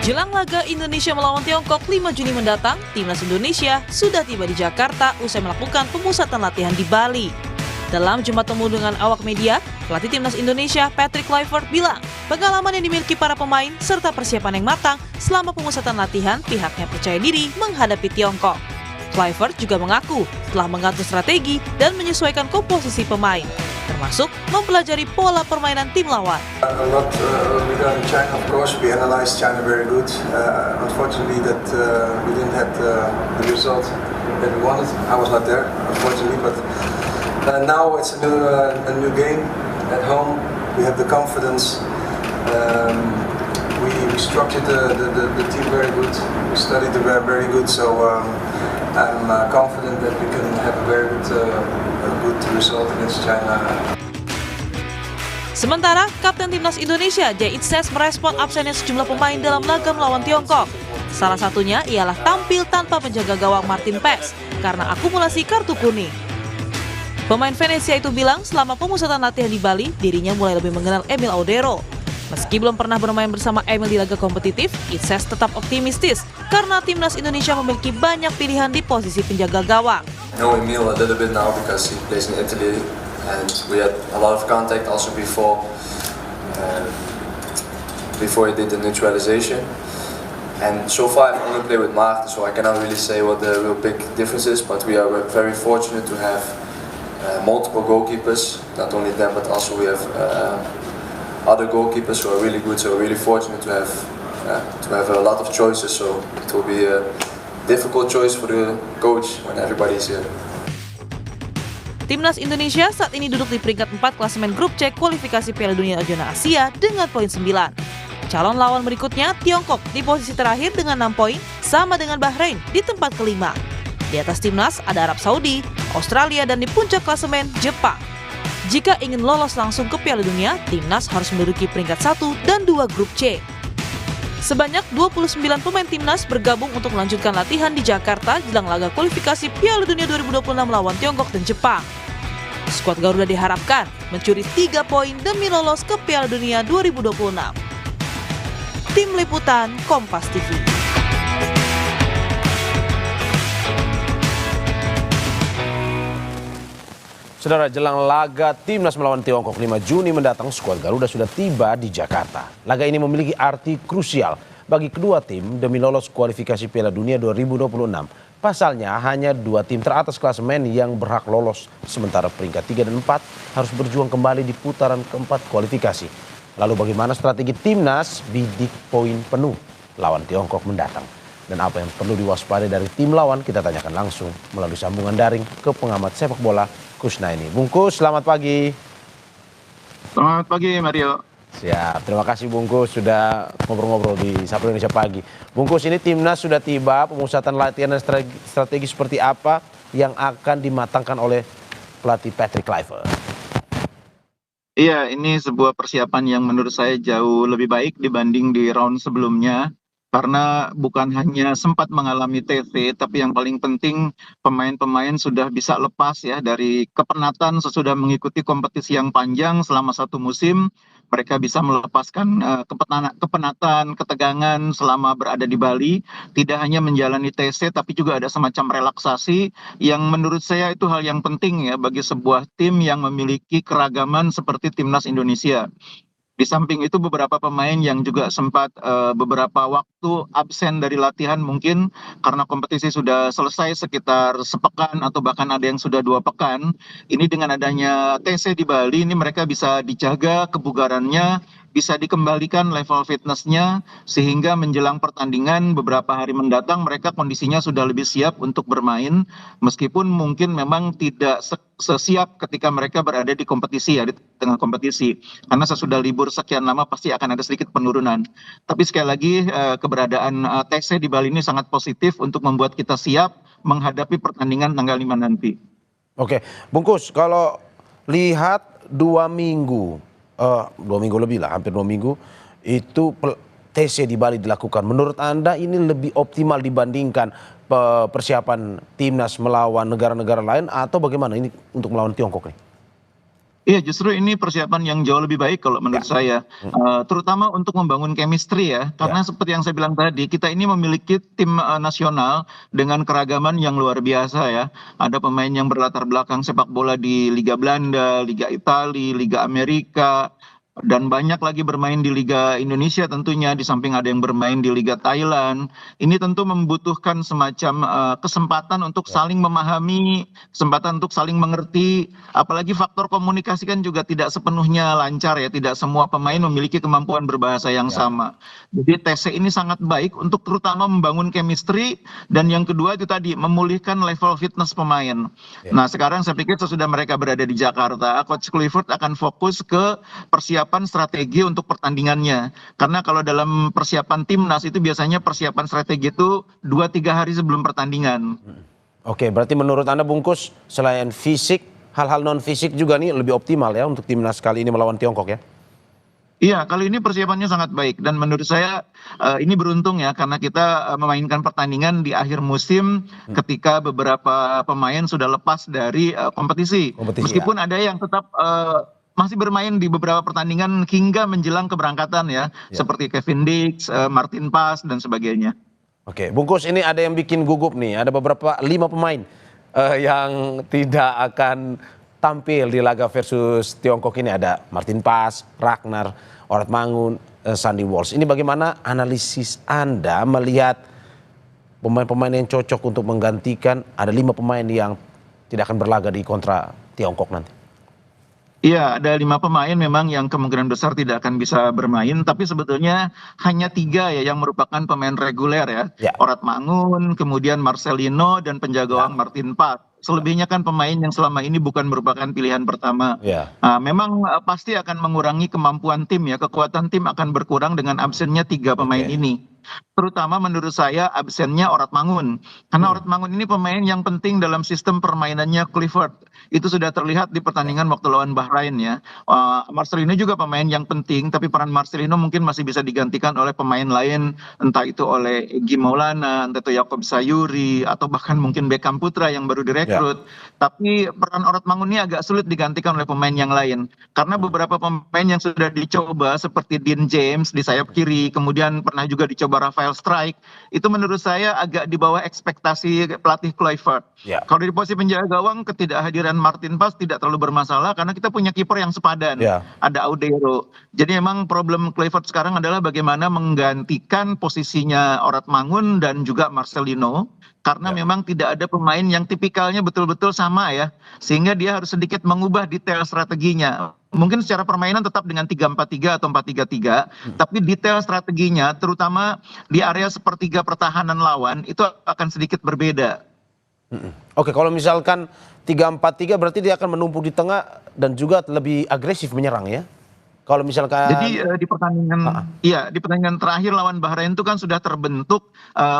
Jelang laga Indonesia melawan Tiongkok 5 Juni mendatang, Timnas Indonesia sudah tiba di Jakarta usai melakukan pemusatan latihan di Bali. Dalam jumpa temu dengan awak media, pelatih Timnas Indonesia Patrick Kluivert bilang pengalaman yang dimiliki para pemain serta persiapan yang matang selama pemusatan latihan pihaknya percaya diri menghadapi Tiongkok. Kluivert juga mengaku telah mengatur strategi dan menyesuaikan komposisi pemain, termasuk mempelajari pola permainan tim lawan. Regarding China, of course, we analyzed China very good. Unfortunately, that we didn't have the result that we wanted. I was not there, unfortunately, but now it's a new game at home. We have the confidence. We structured the team very good. We studied it very good. So I'm confident that we can have a very good result against China. Sementara, Kapten Timnas Indonesia Jay Itzes merespon absennya sejumlah pemain dalam laga melawan Tiongkok. Salah satunya ialah tampil tanpa penjaga gawang Martin Paes karena akumulasi kartu kuning. Pemain Venesia itu bilang selama pemusatan latihan di Bali, dirinya mulai lebih mengenal Emil Audero. Meski belum pernah bermain bersama Emil di laga kompetitif, Itzes tetap optimistis karena Timnas Indonesia memiliki banyak pilihan di posisi penjaga gawang. I know Emil a little bit now because he plays in Italy. And we had a lot of contact also before he did the neutralization. And so far I've only played with Maarten, so I cannot really say what the real big difference is, but we are very fortunate to have multiple goalkeepers, not only them, but also we have other goalkeepers who are really good, so we're really fortunate to have a lot of choices, so it will be a difficult choice for the coach when everybody is here. Timnas Indonesia saat ini duduk di peringkat 4 klasemen grup C kualifikasi Piala Dunia Zona Asia dengan poin 9. Calon lawan berikutnya Tiongkok di posisi terakhir dengan 6 poin sama dengan Bahrain di tempat kelima. Di atas Timnas ada Arab Saudi, Australia dan di puncak klasemen Jepang. Jika ingin lolos langsung ke Piala Dunia, Timnas harus menduduki peringkat 1 dan 2 grup C. Sebanyak 29 pemain Timnas bergabung untuk melanjutkan latihan di Jakarta jelang laga kualifikasi Piala Dunia 2026 melawan Tiongkok dan Jepang. Skuad Garuda diharapkan mencuri 3 poin demi lolos ke Piala Dunia 2026. Tim Liputan Kompas TV. Saudara, jelang laga Timnas melawan Tiongkok 5 Juni mendatang, skuad Garuda sudah tiba di Jakarta. Laga ini memiliki arti krusial bagi kedua tim demi lolos kualifikasi Piala Dunia 2026. Pasalnya, hanya 2 tim teratas klasemen yang berhak lolos, sementara peringkat 3 dan 4 harus berjuang kembali di putaran keempat kualifikasi. Lalu bagaimana strategi Timnas bidik poin penuh lawan Tiongkok mendatang? Dan apa yang perlu diwaspadai dari tim lawan, kita tanyakan langsung melalui sambungan daring ke pengamat sepak bola Kusnaini. Bungkus, selamat pagi. Selamat pagi, Mario. Siap, terima kasih Bungkus sudah ngobrol-ngobrol di Sapa Indonesia Pagi. Bungkus, ini Timnas sudah tiba, pemusatan latihan dan strategi seperti apa yang akan dimatangkan oleh pelatih Patrick Kluivert? Iya, ini sebuah persiapan yang menurut saya jauh lebih baik dibanding di round sebelumnya. Karena bukan hanya sempat mengalami TC, tapi yang paling penting pemain-pemain sudah bisa lepas ya dari kepenatan sesudah mengikuti kompetisi yang panjang selama 1 musim. Mereka bisa melepaskan kepenatan, ketegangan selama berada di Bali. Tidak hanya menjalani TC, tapi juga ada semacam relaksasi yang menurut saya itu hal yang penting ya bagi sebuah tim yang memiliki keragaman seperti Timnas Indonesia. Di samping itu beberapa pemain yang juga sempat beberapa waktu absen dari latihan mungkin karena kompetisi sudah selesai sekitar sepekan atau bahkan ada yang sudah 2 pekan. Ini dengan adanya TC di Bali ini mereka bisa dijaga kebugarannya, bisa dikembalikan level fitnessnya sehingga menjelang pertandingan beberapa hari mendatang mereka kondisinya sudah lebih siap untuk bermain meskipun mungkin memang tidak sesiap ketika mereka berada di kompetisi ya di tengah kompetisi karena sesudah libur sekian lama pasti akan ada sedikit penurunan. Tapi sekali lagi keberadaan TC di Bali ini sangat positif untuk membuat kita siap menghadapi pertandingan tanggal 5 nanti. Oke, Bungkus, kalau lihat 2 minggu 2 minggu lebih lah, hampir 2 minggu itu TC di Bali dilakukan. Menurut Anda ini lebih optimal dibandingkan persiapan Timnas melawan negara-negara lain atau bagaimana ini untuk melawan Tiongkok nih? Iya, justru ini persiapan yang jauh lebih baik kalau menurut saya, terutama untuk membangun chemistry ya, karena seperti yang saya bilang tadi, kita ini memiliki tim nasional dengan keragaman yang luar biasa ya. Ada pemain yang berlatar belakang sepak bola di Liga Belanda, Liga Italia, Liga Amerika, dan banyak lagi bermain di Liga Indonesia tentunya, di samping ada yang bermain di Liga Thailand. Ini tentu membutuhkan semacam kesempatan untuk saling memahami, kesempatan untuk saling mengerti, apalagi faktor komunikasi kan juga tidak sepenuhnya lancar ya, tidak semua pemain memiliki kemampuan berbahasa yang sama. Jadi TC ini sangat baik untuk terutama membangun chemistry, dan yang kedua itu tadi memulihkan level fitness pemain. Nah, sekarang saya pikir sesudah mereka berada di Jakarta, Coach Clifford akan fokus ke persiapan strategi untuk pertandingannya. Karena kalau dalam persiapan timnas itu biasanya persiapan strategi itu 2-3 hari sebelum pertandingan. Oke, berarti menurut Anda Bungkus, selain fisik, hal-hal non fisik juga nih lebih optimal ya untuk timnas kali ini melawan Tiongkok ya? Iya, kali ini persiapannya sangat baik, dan menurut saya ini beruntung ya, karena kita memainkan pertandingan di akhir musim ketika beberapa pemain sudah lepas dari kompetisi. Meskipun ada yang tetap masih bermain di beberapa pertandingan hingga menjelang keberangkatan ya, seperti Kevin Dix, Martin Pas dan sebagainya. Oke, Bungkus, ini ada yang bikin gugup nih. Ada beberapa 5 pemain yang tidak akan tampil di laga versus Tiongkok ini. Ada Martin Pas, Ragnar, Orat Mangun, Sandy Walsh. Ini bagaimana analisis Anda melihat pemain-pemain yang cocok untuk menggantikan? Ada 5 pemain yang tidak akan berlaga di kontra Tiongkok nanti. Iya, ada 5 pemain memang yang kemungkinan besar tidak akan bisa bermain, tapi sebetulnya hanya 3 ya yang merupakan pemain reguler ya. Orat Mangun, kemudian Marcelino, dan penjaga gawang Martin Pas. Selebihnya kan pemain yang selama ini bukan merupakan pilihan pertama. Memang pasti akan mengurangi kemampuan tim ya, kekuatan tim akan berkurang dengan absennya 3 pemain ini. Terutama menurut saya absennya Orat Mangun. Karena Orat Mangun ini pemain yang penting dalam sistem permainannya Clifford. Itu sudah terlihat di pertandingan waktu lawan Bahrain ya. Marcelino juga pemain yang penting, tapi peran Marcelino mungkin masih bisa digantikan oleh pemain lain, entah itu oleh Egy Maulana, entah itu Yaakob Sayuri, atau bahkan mungkin Beckham Putra yang baru direkrut. Tapi peran Orat Mangun ini agak sulit digantikan oleh pemain yang lain. Karena beberapa pemain yang sudah dicoba seperti Dean James di sayap kiri, kemudian pernah juga dicoba Rafael Strike, itu menurut saya agak di bawah ekspektasi pelatih Clifford. Kalau di posisi penjaga gawang, ketidakhadiran Martin Pas tidak terlalu bermasalah karena kita punya kiper yang sepadan, ada Audero. Jadi memang problem Clifford sekarang adalah bagaimana menggantikan posisinya Orat Mangun dan juga Marcelino, karena memang tidak ada pemain yang tipikalnya betul-betul sama ya, sehingga dia harus sedikit mengubah detail strateginya. Mungkin secara permainan tetap dengan 3-4-3 atau 4-3-3, tapi detail strateginya terutama di area sepertiga pertahanan lawan itu akan sedikit berbeda. Oke, kalau misalkan 3-4-3 berarti dia akan menumpuk di tengah dan juga lebih agresif menyerang ya? Kalau misalkan Jadi di pertandingan terakhir lawan Bahrain itu kan sudah terbentuk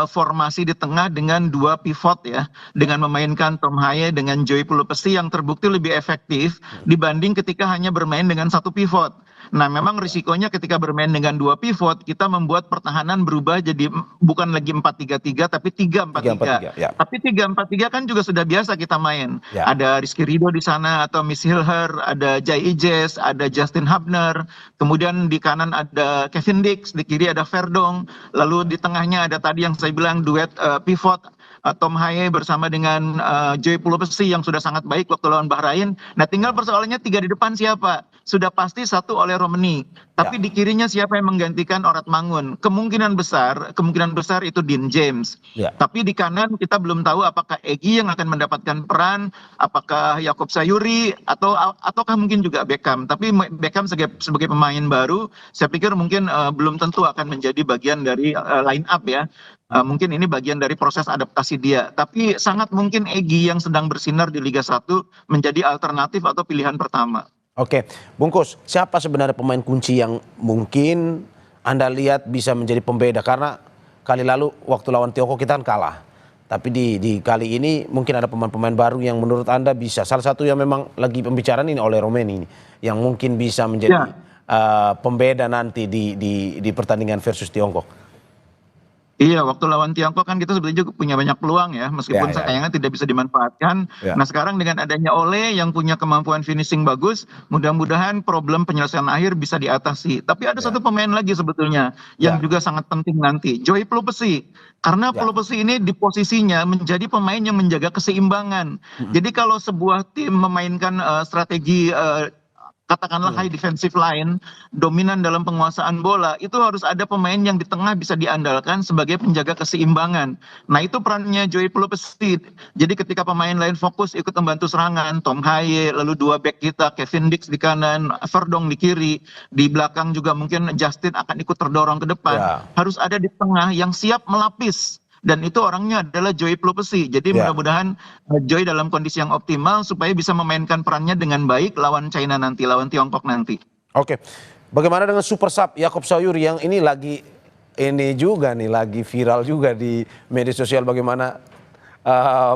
formasi di tengah dengan 2 pivot ya, dengan memainkan Tom Haye dengan Joey Pelupesi yang terbukti lebih efektif dibanding ketika hanya bermain dengan 1 pivot. Nah, memang risikonya ketika bermain dengan 2 pivot, kita membuat pertahanan berubah jadi bukan lagi 4-3-3 tapi 3-4-3. Tapi 3-4-3 kan juga sudah biasa kita main. Ada Rizky Ridho di sana atau Miss Hilher, ada Jai Ijes, ada Justin Hubner, kemudian di kanan ada Kevin Dix, di kiri ada Verdong, lalu di tengahnya ada tadi yang saya bilang duet pivot Tom Haye bersama dengan Joey Pelupesi yang sudah sangat baik waktu lawan Bahrain. Nah, tinggal persoalannya 3 di depan siapa? Sudah pasti 1 oleh Romani, tapi di kirinya siapa yang menggantikan Orat Mangun? Kemungkinan besar itu Dean James. Tapi di kanan kita belum tahu apakah Egy yang akan mendapatkan peran, apakah Yaakob Sayuri ataukah mungkin juga Beckham. Tapi Beckham sebagai pemain baru, saya pikir mungkin belum tentu akan menjadi bagian dari line up ya. Mungkin ini bagian dari proses adaptasi dia. Tapi sangat mungkin Egy yang sedang bersinar di Liga 1 menjadi alternatif atau pilihan pertama. Oke, Bungkus, siapa sebenarnya pemain kunci yang mungkin Anda lihat bisa menjadi pembeda? Karena kali lalu waktu lawan Tiongkok kita kan kalah. Tapi di kali ini mungkin ada pemain-pemain baru yang menurut Anda bisa. Salah satu yang memang lagi pembicaraan ini oleh Romani ini, yang mungkin bisa menjadi pembeda nanti di pertandingan versus Tiongkok. Iya, waktu lawan Tiongkok kan kita sebetulnya juga punya banyak peluang ya, meskipun Ya. sayangnya tidak bisa dimanfaatkan. Ya. Nah sekarang dengan adanya Ole yang punya kemampuan finishing bagus, mudah-mudahan problem penyelesaian akhir bisa diatasi. Tapi ada Ya. satu pemain lagi sebetulnya yang Ya. juga sangat penting nanti, Joy Pelupesi. Karena Ya. Pelupesi ini di posisinya menjadi pemain yang menjaga keseimbangan. Jadi kalau sebuah tim memainkan strategi katakanlah high defensive line, dominan dalam penguasaan bola, itu harus ada pemain yang di tengah bisa diandalkan sebagai penjaga keseimbangan. Nah itu perannya Joy Pelupesi. Jadi ketika pemain lain fokus ikut membantu serangan, Tom Haye, lalu dua back kita, Kevin Dix di kanan, Verdong di kiri, di belakang juga mungkin Justin akan ikut terdorong ke depan. Ya. Harus ada di tengah yang siap melapis. Dan itu orangnya adalah Joy Pelupesi. Jadi Ya. mudah-mudahan Joy dalam kondisi yang optimal supaya bisa memainkan perannya dengan baik lawan China nanti, lawan Tiongkok nanti. Oke, bagaimana dengan super sub Yaakob Sayuri yang ini lagi lagi viral juga di media sosial, bagaimana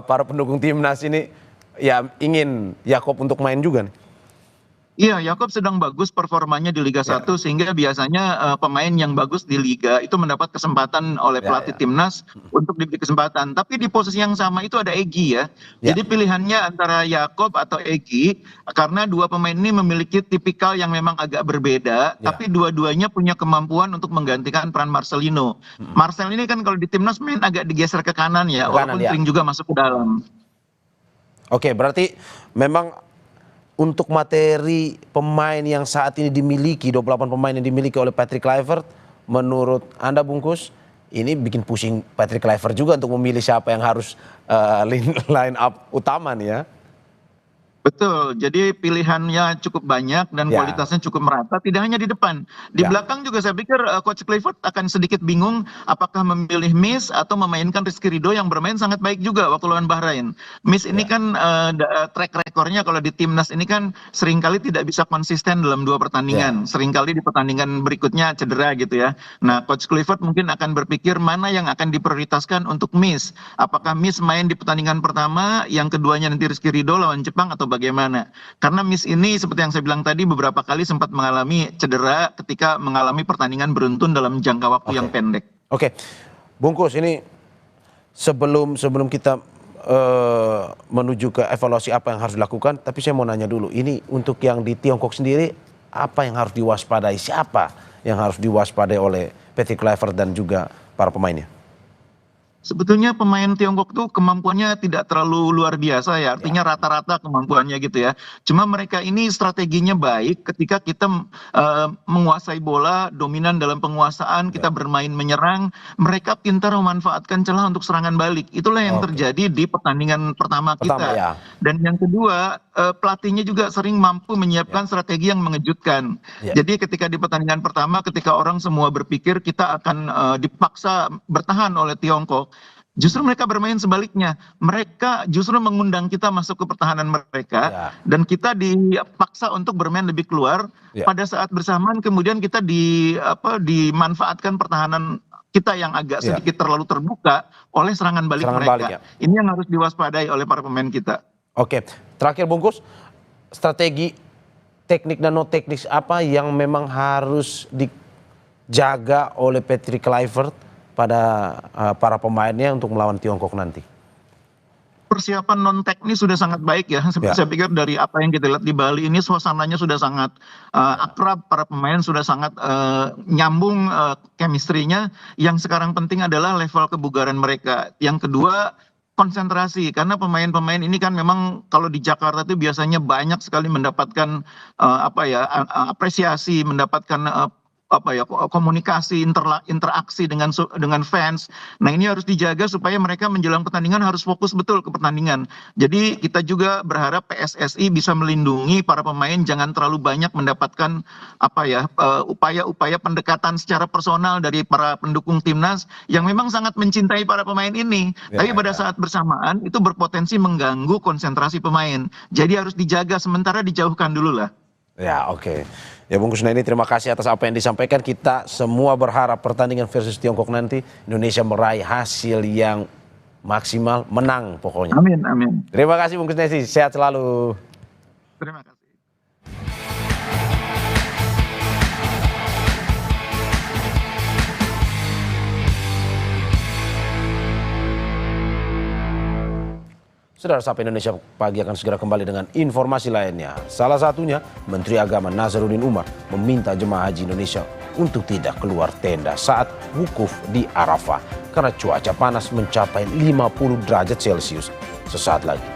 para pendukung timnas ini ya ingin Yaakob untuk main juga nih. Iya, Yaakob sedang bagus performanya di Liga 1 sehingga biasanya pemain yang bagus di Liga itu mendapat kesempatan oleh pelatih timnas untuk diberi kesempatan. Tapi di posisi yang sama itu ada Egy ya. Jadi pilihannya antara Yaakob atau Egy karena dua pemain ini memiliki tipikal yang memang agak berbeda, tapi dua-duanya punya kemampuan untuk menggantikan peran Marcelino. Marcel ini kan kalau di timnas main agak digeser ke kanan ya, walaupun sering juga masuk ke dalam. Oke, berarti memang untuk materi pemain yang saat ini dimiliki, 28 pemain yang dimiliki oleh Patrick Kluivert, menurut Anda Bungkus, ini bikin pusing Patrick Kluivert juga untuk memilih siapa yang harus line up utama nih ya. Betul, jadi pilihannya cukup banyak dan kualitasnya cukup merata, tidak hanya di depan. Di belakang juga saya pikir Coach Kluivert akan sedikit bingung apakah memilih Miss atau memainkan Rizky Ridho yang bermain sangat baik juga waktu lawan Bahrain. Miss ini kan track recordnya kalau di timnas ini kan seringkali tidak bisa konsisten dalam dua pertandingan. Seringkali di pertandingan berikutnya cedera gitu ya. Nah Coach Kluivert mungkin akan berpikir mana yang akan diprioritaskan untuk Miss. Apakah Miss main di pertandingan pertama, yang keduanya nanti Rizky Ridho lawan Jepang atau bagaimana? Karena Miss ini seperti yang saya bilang tadi beberapa kali sempat mengalami cedera ketika mengalami pertandingan beruntun dalam jangka waktu yang pendek. Oke, Bungkus, ini sebelum kita menuju ke evaluasi apa yang harus dilakukan, tapi saya mau nanya dulu, ini untuk yang di Tiongkok sendiri apa yang harus diwaspadai, siapa yang harus diwaspadai oleh Patrick Kluivert dan juga para pemainnya? Sebetulnya pemain Tiongkok tuh kemampuannya tidak terlalu luar biasa ya, artinya rata-rata kemampuannya gitu ya. Cuma mereka ini strateginya baik ketika kita menguasai bola, dominan dalam penguasaan, kita bermain menyerang, mereka pintar memanfaatkan celah untuk serangan balik. Itulah yang terjadi di pertandingan pertama kita. Dan yang kedua, pelatihnya juga sering mampu menyiapkan strategi yang mengejutkan. Jadi ketika di pertandingan pertama, ketika orang semua berpikir kita akan dipaksa bertahan oleh Tiongkok, justru mereka bermain sebaliknya. Mereka justru mengundang kita masuk ke pertahanan mereka dan kita dipaksa untuk bermain lebih keluar. Pada saat bersamaan kemudian kita dimanfaatkan pertahanan kita yang agak sedikit terlalu terbuka oleh serangan balik mereka. Ini yang harus diwaspadai oleh para pemain kita. Oke, terakhir Bungkus, strategi teknik dan non teknis apa yang memang harus dijaga oleh Patrick Kluivert pada para pemainnya untuk melawan Tiongkok nanti? Persiapan non teknis sudah sangat baik ya. Saya pikir dari apa yang kita lihat di Bali ini suasananya sudah sangat akrab, para pemain sudah sangat nyambung chemistry-nya. Yang sekarang penting adalah level kebugaran mereka. Yang kedua, konsentrasi, karena pemain-pemain ini kan memang kalau di Jakarta itu biasanya banyak sekali mendapatkan apresiasi, mendapatkan komunikasi, interaksi dengan fans. Nah ini harus dijaga supaya mereka menjelang pertandingan harus fokus betul ke pertandingan. Jadi kita juga berharap PSSI bisa melindungi para pemain, jangan terlalu banyak mendapatkan upaya-upaya pendekatan secara personal dari para pendukung timnas yang memang sangat mencintai para pemain ini. Tapi pada saat bersamaan itu berpotensi mengganggu konsentrasi pemain. Jadi harus dijaga, sementara dijauhkan dulu lah. Ya, oke. Ya Bungkus, ini terima kasih atas apa yang disampaikan. Kita semua berharap pertandingan versus Tiongkok nanti Indonesia meraih hasil yang maksimal, menang pokoknya. Amin, amin. Terima kasih Bungkus Nesi, sehat selalu. Terima kasih. Saudara, Sapa Indonesia Pagi akan segera kembali dengan informasi lainnya. Salah satunya, Menteri Agama Nazaruddin Umar meminta jemaah haji Indonesia untuk tidak keluar tenda saat wukuf di Arafah karena cuaca panas mencapai 50 derajat Celcius. Sesaat lagi